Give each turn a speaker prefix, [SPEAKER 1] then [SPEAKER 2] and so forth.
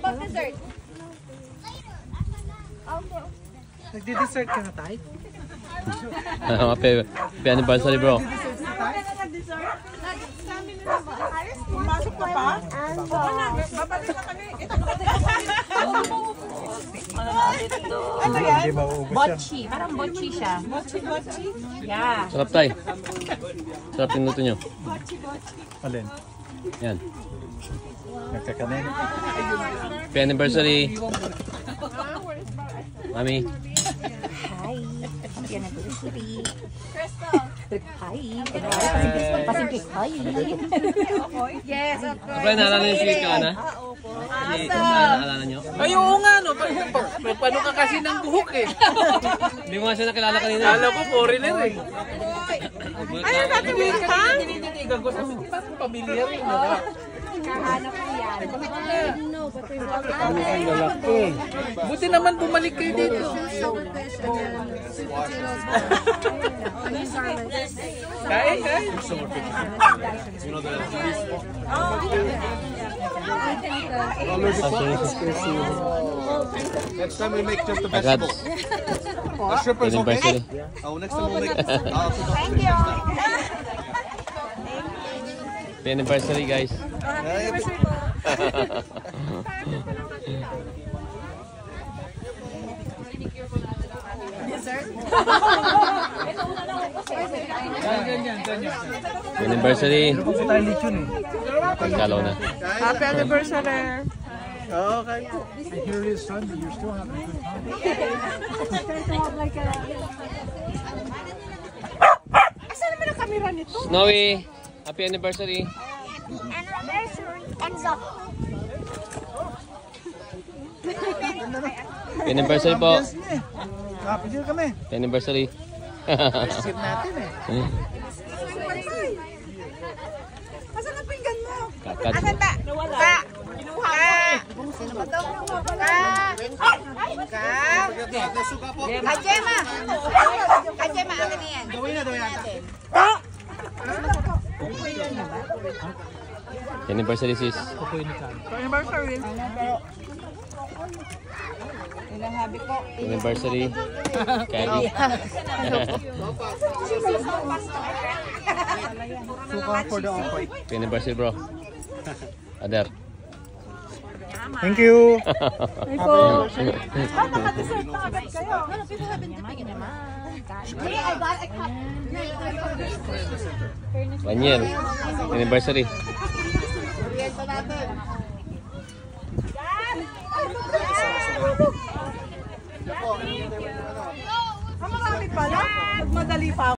[SPEAKER 1] about dessert?
[SPEAKER 2] Nagdi-dessert ka na, Tay?
[SPEAKER 3] Happy anniversary, bro.
[SPEAKER 1] Pumasok ka pa?
[SPEAKER 2] Babalik na kami.
[SPEAKER 1] Ano yan? Bocci. Parang bocci siya.
[SPEAKER 2] Mochi.
[SPEAKER 1] Yeah.
[SPEAKER 3] Sarap, Tay. Sarap yung luto nyo.
[SPEAKER 4] Alin?
[SPEAKER 3] Yan.
[SPEAKER 4] Nagkakanin?
[SPEAKER 3] Happy anniversary. Mami.
[SPEAKER 1] Hi. Happy anniversary. Hi. Pasingkik. Hi. Yes, of course.
[SPEAKER 3] Kapag naalala nyo si Kana? Naalala nyo?
[SPEAKER 2] Ay, oo nga, no. Paano ka kasi ng buhok eh?
[SPEAKER 3] Hindi mo nga siya nakilala kanina.
[SPEAKER 2] Alam ko, foreigner eh.
[SPEAKER 1] Ayun, dati mo pa?
[SPEAKER 2] Hindi ka gusto. Parang pamilya rin.
[SPEAKER 1] Kahanap ko yan.
[SPEAKER 2] Ang lalaki. Buti naman bumalik kayo dito. Kain.
[SPEAKER 4] Next time we make just the
[SPEAKER 3] Agad.
[SPEAKER 4] vegetables. The shrimp is okay?
[SPEAKER 3] Anniversary.
[SPEAKER 4] Oh, next time we'll make
[SPEAKER 1] Thank you.
[SPEAKER 3] Happy anniversary, guys. Happy anniversary. Pagkalaw na.
[SPEAKER 2] Happy anniversary.
[SPEAKER 4] Okay.
[SPEAKER 5] I hear it is Sunday, you're still having a good time.
[SPEAKER 1] Asan naman ang camera nito?
[SPEAKER 3] Snowy, happy anniversary.
[SPEAKER 1] Enzo.
[SPEAKER 3] Happy anniversary po.
[SPEAKER 5] Happy din kami.
[SPEAKER 3] Happy anniversary.
[SPEAKER 2] Sip natin eh.
[SPEAKER 1] Asan ang pinggan mo?
[SPEAKER 3] Kakat.
[SPEAKER 1] Asan ba? Nawala. Kinuha mo eh. Kajema! Kajema, akin yan.
[SPEAKER 2] Gawin na daw yata.
[SPEAKER 3] Happy anniversary, sis.
[SPEAKER 2] Anniversary.
[SPEAKER 1] Ilahabi ko.
[SPEAKER 3] Happy anniversary. Kelly.
[SPEAKER 5] Suka for the off-white.
[SPEAKER 3] Happy anniversary, bro. Ader.
[SPEAKER 5] Thank you.
[SPEAKER 1] Naka-dessert na agad kayo. Hey, I got a cup.
[SPEAKER 3] 1 year. Anniversary.
[SPEAKER 1] Ang marami pala. Magmadali pa